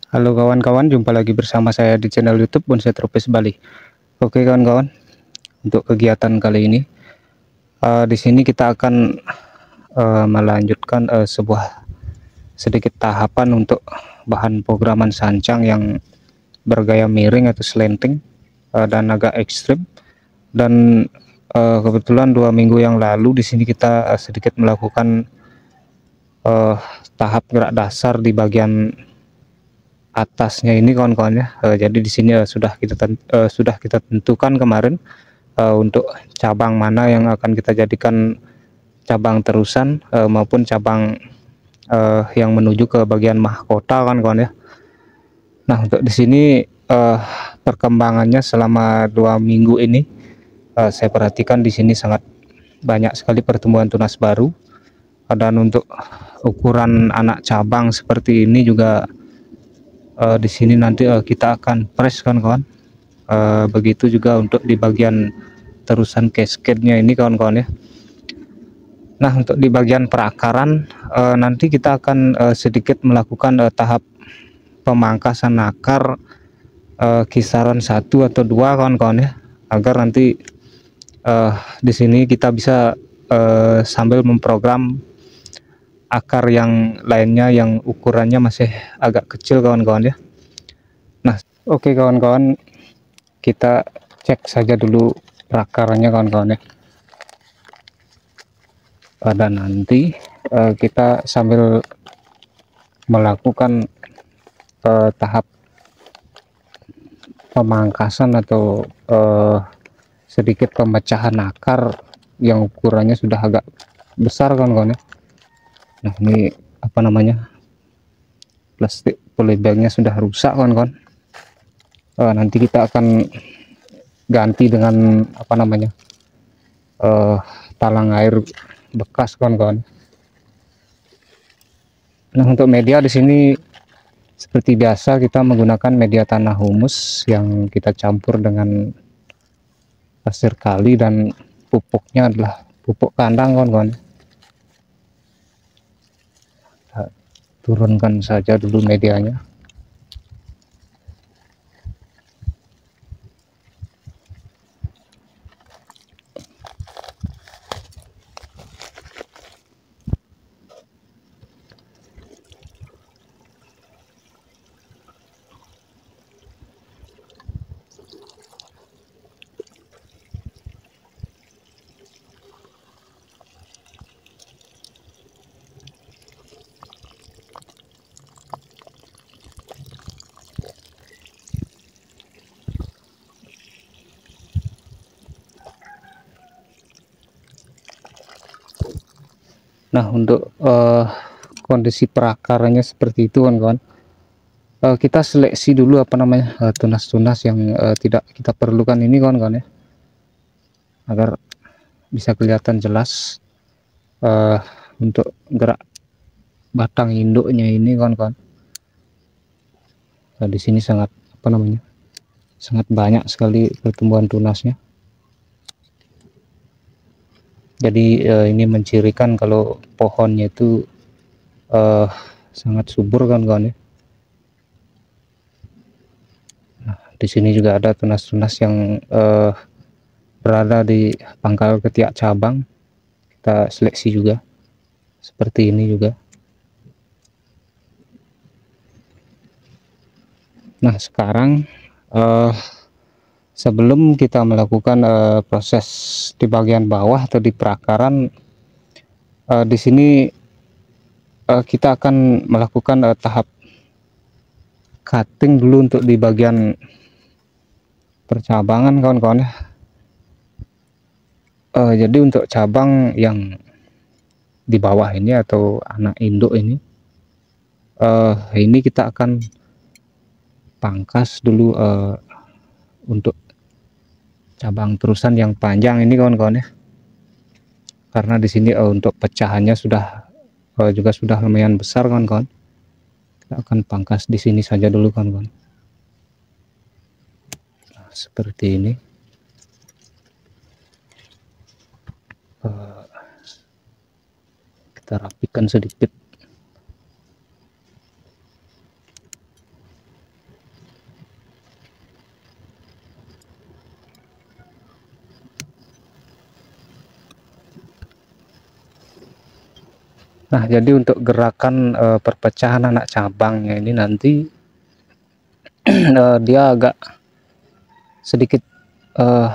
Halo kawan-kawan, jumpa lagi bersama saya di channel YouTube Bonsai Tropis Bali. Oke kawan-kawan, untuk kegiatan kali ini, di sini kita akan melanjutkan sebuah sedikit tahapan untuk bahan programan sancang yang bergaya miring atau slanting dan agak ekstrim. Dan kebetulan 2 minggu yang lalu di sini kita sedikit melakukan eh, tahap gerak dasar di bagian atasnya ini kawan-kawan ya. Jadi di sini sudah kita tentukan kemarin untuk cabang mana yang akan kita jadikan cabang terusan maupun cabang yang menuju ke bagian mahkota kawan-kawan ya. Nah, untuk di sini perkembangannya selama 2 minggu ini saya perhatikan di sini sangat banyak sekali pertumbuhan tunas baru, dan untuk ukuran anak cabang seperti ini juga di sini nanti kita akan press kawan-kawan. Begitu juga untuk di bagian terusan cascade-nya ini kawan-kawan ya. Nah, untuk di bagian perakaran nanti kita akan sedikit melakukan tahap pemangkasan akar kisaran 1 atau 2 kawan-kawan ya, agar nanti di sini kita bisa sambil memprogram akar yang lainnya yang ukurannya masih agak kecil kawan-kawan ya. Nah, oke kawan-kawan, kita cek saja dulu perakarannya kawan-kawan ya. Pada nanti kita sambil melakukan tahap pemangkasan atau sedikit pemecahan akar yang ukurannya sudah agak besar kawan-kawan ya. Nah, ini apa namanya, plastik polybagnya sudah rusak kawan-kawan. Nanti kita akan ganti dengan apa namanya, talang air bekas kawan-kawan. Nah, untuk media di sini seperti biasa kita menggunakan media tanah humus yang kita campur dengan pasir kali, dan pupuknya adalah pupuk kandang kawan-kawan. Kita turunkan saja dulu medianya. Nah, untuk kondisi perakarannya seperti itu kawan-kawan. Kita seleksi dulu apa namanya, tunas-tunas yang tidak kita perlukan ini kawan-kawan ya, agar bisa kelihatan jelas untuk gerak batang induknya ini kawan-kawan. Nah, di sini sangat apa namanya, sangat banyak sekali pertumbuhan tunasnya. Jadi ini mencirikan kalau pohonnya itu sangat subur kawan-kawan ya. Nah, di sini juga ada tunas-tunas yang berada di pangkal ketiak cabang, kita seleksi juga seperti ini juga. Nah, sekarang sebelum kita melakukan proses di bagian bawah atau di perakaran, di sini kita akan melakukan tahap cutting dulu untuk di bagian percabangan kawan-kawan ya. Jadi untuk cabang yang di bawah ini atau anak induk ini kita akan pangkas dulu untuk cabang terusan yang panjang ini kawan-kawan ya, karena di sini untuk pecahannya juga sudah lumayan besar kawan-kawan. Kita akan pangkas di sini saja dulu kawan-kawan. Nah, seperti ini. Kita rapikan sedikit. Nah, jadi untuk gerakan perpecahan anak cabangnya ini nanti dia agak sedikit eh,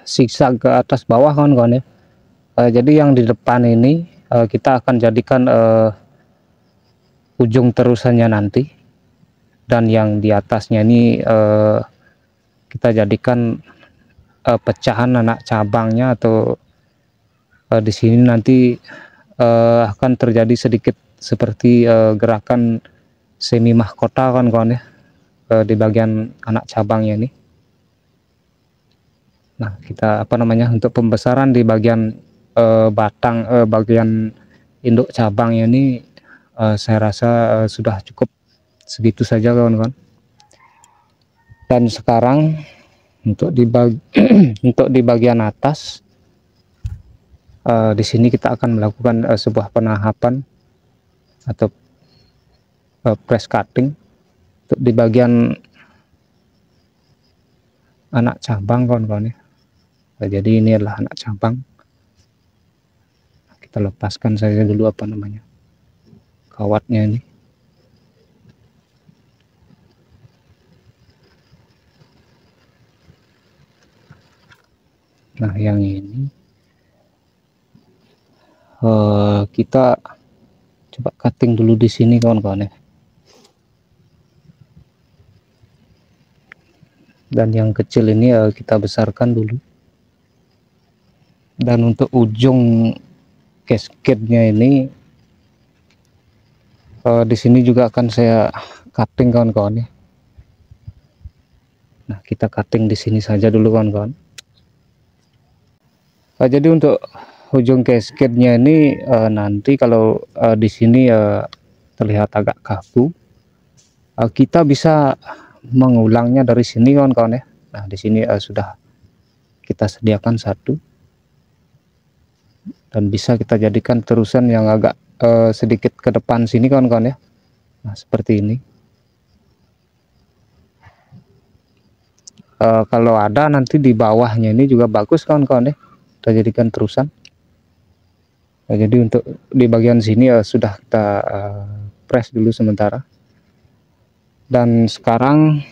siksa ke atas bawah kawan-kawan ya. Jadi yang di depan ini kita akan jadikan ujung terusannya nanti, dan yang di atasnya ini kita jadikan pecahan anak cabangnya, atau di sini nanti akan terjadi sedikit seperti gerakan semi mahkota kawan-kawan ya, di bagian anak cabangnya ini. Nah, kita apa namanya, untuk pembesaran di bagian batang bagian induk cabangnya ini saya rasa sudah cukup segitu saja kawan-kawan. Dan sekarang untuk untuk di bagian atas, di sini kita akan melakukan sebuah penahapan atau press cutting untuk di bagian anak cabang kawan-kawan ya. Jadi ini adalah anak cabang. Kita lepaskan saja dulu apa namanya, kawatnya ini. Nah, yang ini kita coba cutting dulu di sini kawan-kawan ya. Dan yang kecil ini kita besarkan dulu. Dan untuk ujung cascade-nya ini di sini juga akan saya cutting kawan-kawan ya. Nah, kita cutting di sini saja dulu kawan-kawan. Jadi untuk ujung cascade-nya ini nanti kalau di sini terlihat agak kaku, kita bisa mengulangnya dari sini kawan-kawan ya. Nah, di sini sudah kita sediakan satu, dan bisa kita jadikan terusan yang agak sedikit ke depan sini kawan-kawan ya. Nah, seperti ini. Kalau ada nanti di bawahnya ini juga bagus kawan-kawan ya, kita jadikan terusan. Nah, jadi untuk di bagian sini sudah kita press dulu sementara. Dan sekarang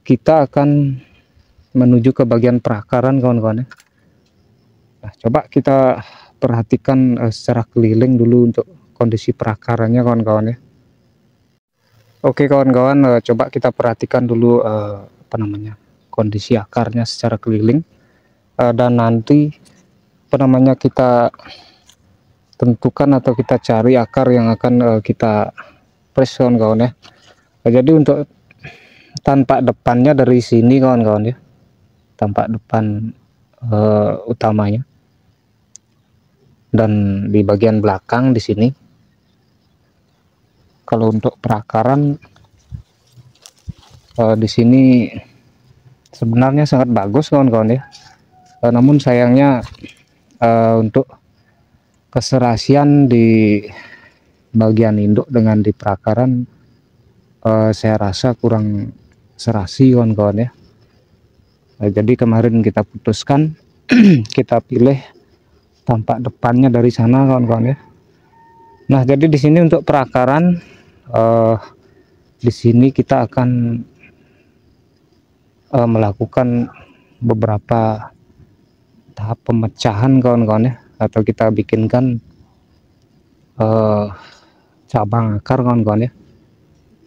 kita akan menuju ke bagian perakaran kawan-kawan ya. Nah, coba kita perhatikan secara keliling dulu untuk kondisi perakarannya kawan-kawan ya. Oke kawan-kawan, coba kita perhatikan dulu apa namanya, kondisi akarnya secara keliling, dan nanti apa namanya, kita tentukan atau kita cari akar yang akan kita press kawan-kawan ya. Jadi untuk tampak depannya dari sini kawan-kawan ya, tampak depan utamanya, dan di bagian belakang di sini. Kalau untuk perakaran di sini sebenarnya sangat bagus kawan-kawan ya, namun sayangnya untuk keserasian di bagian induk dengan di perakaran saya rasa kurang serasi kawan-kawan ya. Jadi kemarin kita putuskan kita pilih tampak depannya dari sana kawan-kawan ya. Nah, jadi di sini untuk perakaran di sini kita akan melakukan beberapa tahap pemecahan kawan-kawan ya, atau kita bikinkan cabang akar kawan-kawan ya.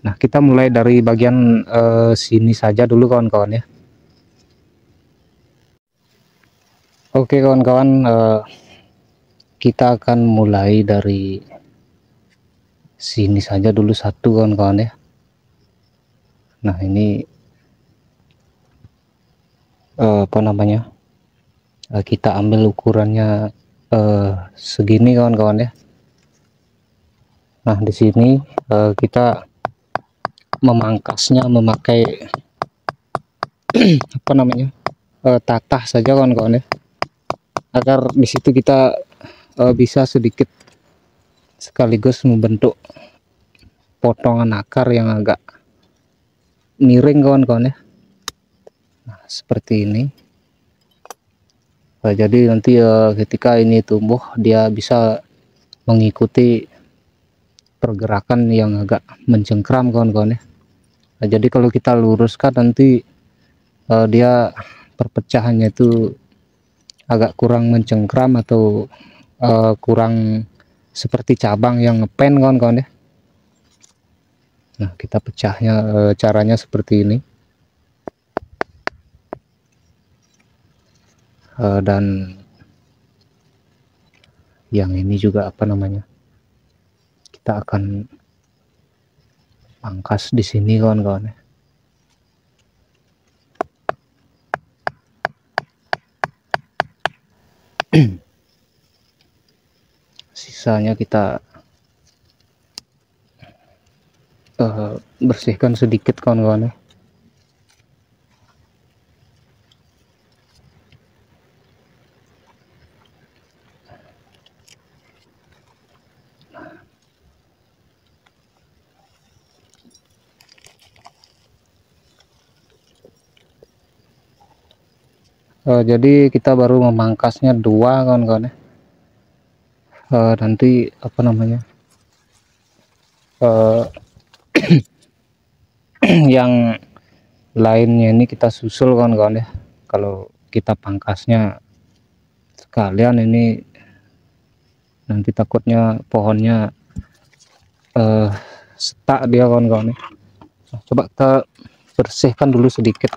Nah, kita mulai dari bagian sini saja dulu kawan-kawan ya. Oke kawan-kawan, kita akan mulai dari sini saja dulu satu kawan-kawan ya. Nah, ini apa namanya, kita ambil ukurannya segini kawan-kawan ya. Nah, di sini kita memangkasnya memakai apa namanya, tatah saja kawan-kawan ya, agar di situ kita bisa sedikit sekaligus membentuk potongan akar yang agak miring kawan-kawan ya. Nah, seperti ini. Jadi nanti ketika ini tumbuh dia bisa mengikuti pergerakan yang agak mencengkram kawan-kawan ya. Nah, jadi kalau kita luruskan nanti dia perpecahannya itu agak kurang mencengkram atau kurang seperti cabang yang ngepen kawan-kawan ya. Nah, kita pecahnya caranya seperti ini. Dan yang ini juga apa namanya, kita akan pangkas di sini kawan-kawan ya. Sisanya kita bersihkan sedikit kawan-kawan ya. Jadi kita baru memangkasnya dua kawan-kawan ya. Nanti apa namanya, yang lainnya ini kita susul kawan-kawan ya. Kalau kita pangkasnya sekalian ini nanti takutnya pohonnya setak dia kawan-kawan ya. Nah, coba kita bersihkan dulu sedikit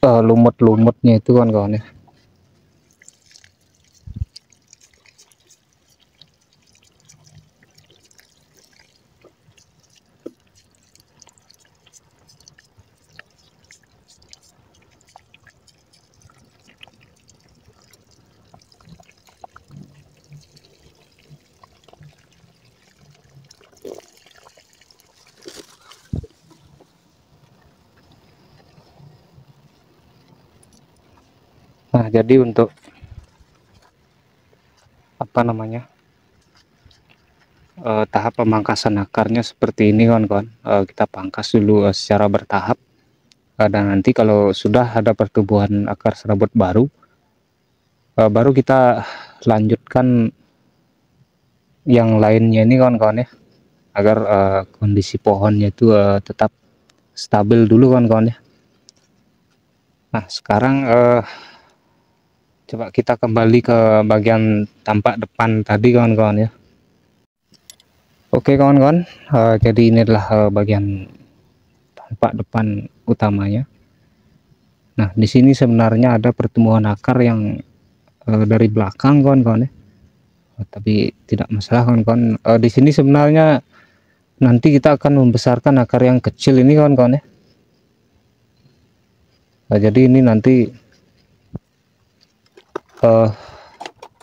lumut-lumutnya itu kawan-kawan ya. Nah, jadi untuk apa namanya, tahap pemangkasan akarnya seperti ini kawan-kawan. Kita pangkas dulu secara bertahap, dan nanti kalau sudah ada pertumbuhan akar serabut baru, baru kita lanjutkan yang lainnya ini kawan-kawan ya, agar kondisi pohonnya itu tetap stabil dulu kawan-kawan ya. Nah, sekarang coba kita kembali ke bagian tampak depan tadi kawan-kawan ya. Oke kawan-kawan, jadi ini adalah bagian tampak depan utamanya. Nah, di sini sebenarnya ada pertumbuhan akar yang dari belakang kawan-kawan ya. Tapi tidak masalah kawan-kawan. Di sini sebenarnya nanti kita akan membesarkan akar yang kecil ini kawan-kawan ya. Nah, jadi ini nanti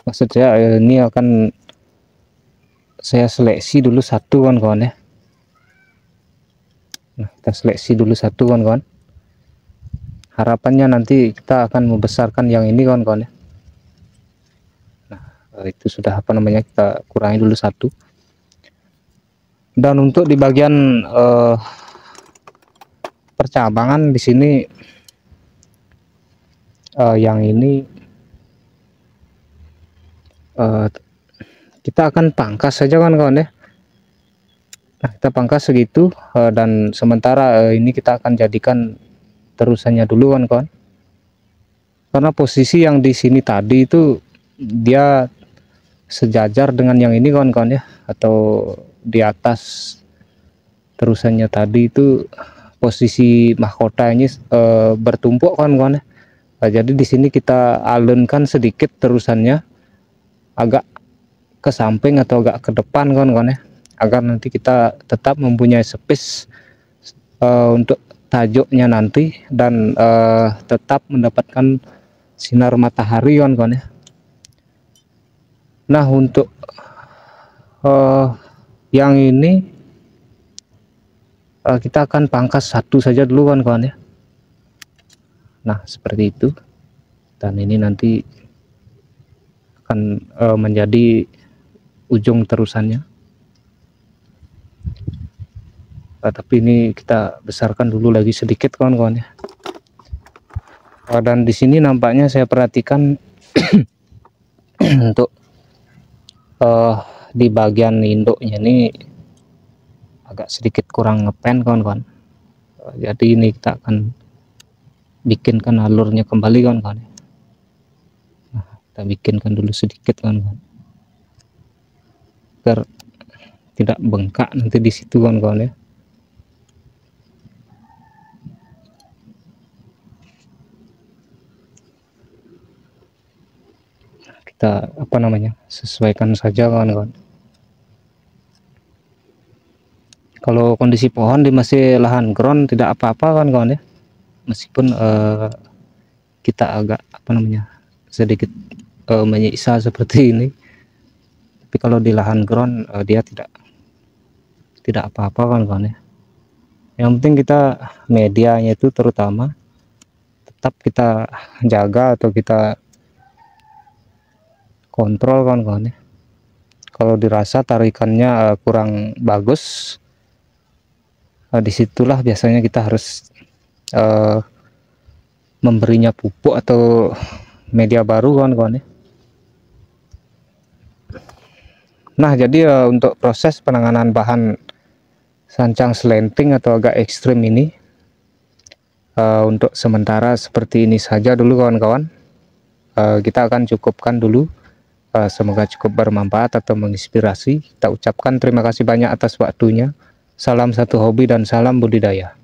maksud saya ini akan saya seleksi dulu satu kawan-kawan ya. Nah, kita seleksi dulu satu kawan-kawan. Harapannya nanti kita akan membesarkan yang ini kawan-kawan ya. Nah, itu sudah apa namanya, kita kurangi dulu satu. Dan untuk di bagian percabangan di sini yang ini kita akan pangkas saja kawan-kawan ya. Nah, kita pangkas segitu, dan sementara ini kita akan jadikan terusannya dulu kawan-kawan. Karena posisi yang di sini tadi itu dia sejajar dengan yang ini kawan-kawan ya, atau di atas terusannya tadi itu posisi mahkota ini bertumpuk kawan-kawan ya. Nah, jadi di sini kita alunkan sedikit terusannya agak ke samping atau agak ke depan kawan-kawan ya, agar nanti kita tetap mempunyai space untuk tajuknya nanti, dan tetap mendapatkan sinar matahari kawan-kawan ya. Nah, untuk yang ini kita akan pangkas satu saja dulu kawan-kawan ya. Nah, seperti itu. Dan ini nanti akan menjadi ujung terusannya. Tapi ini kita besarkan dulu lagi sedikit kawan-kawan ya. Dan di sini nampaknya saya perhatikan untuk eh di bagian induknya ini agak sedikit kurang ngepen kawan-kawan. Jadi ini kita akan bikinkan alurnya kembali kawan-kawan. Nah, kita bikinkan dulu sedikit kawan-kawan, agar tidak bengkak nanti di situ kawan-kawan ya. Kita sesuaikan saja kawan-kawan. Kalau kondisi pohon di masih lahan ground tidak apa-apa kawan-kawan ya, meskipun kita agak sedikit menyiksa seperti ini, tapi kalau di lahan ground dia tidak apa-apa kawan-kawan ya. Yang penting kita medianya itu terutama tetap kita jaga atau kita kontrol kawan-kawan ya. Kalau dirasa tarikannya kurang bagus, disitulah biasanya kita harus memberinya pupuk atau media baru kawan-kawan ya. Nah, jadi untuk proses penanganan bahan sancang selenting atau agak ekstrim ini, untuk sementara seperti ini saja dulu kawan-kawan. Kita akan cukupkan dulu. Semoga cukup bermanfaat atau menginspirasi. Kita ucapkan terima kasih banyak atas waktunya. Salam satu hobi dan salam budidaya.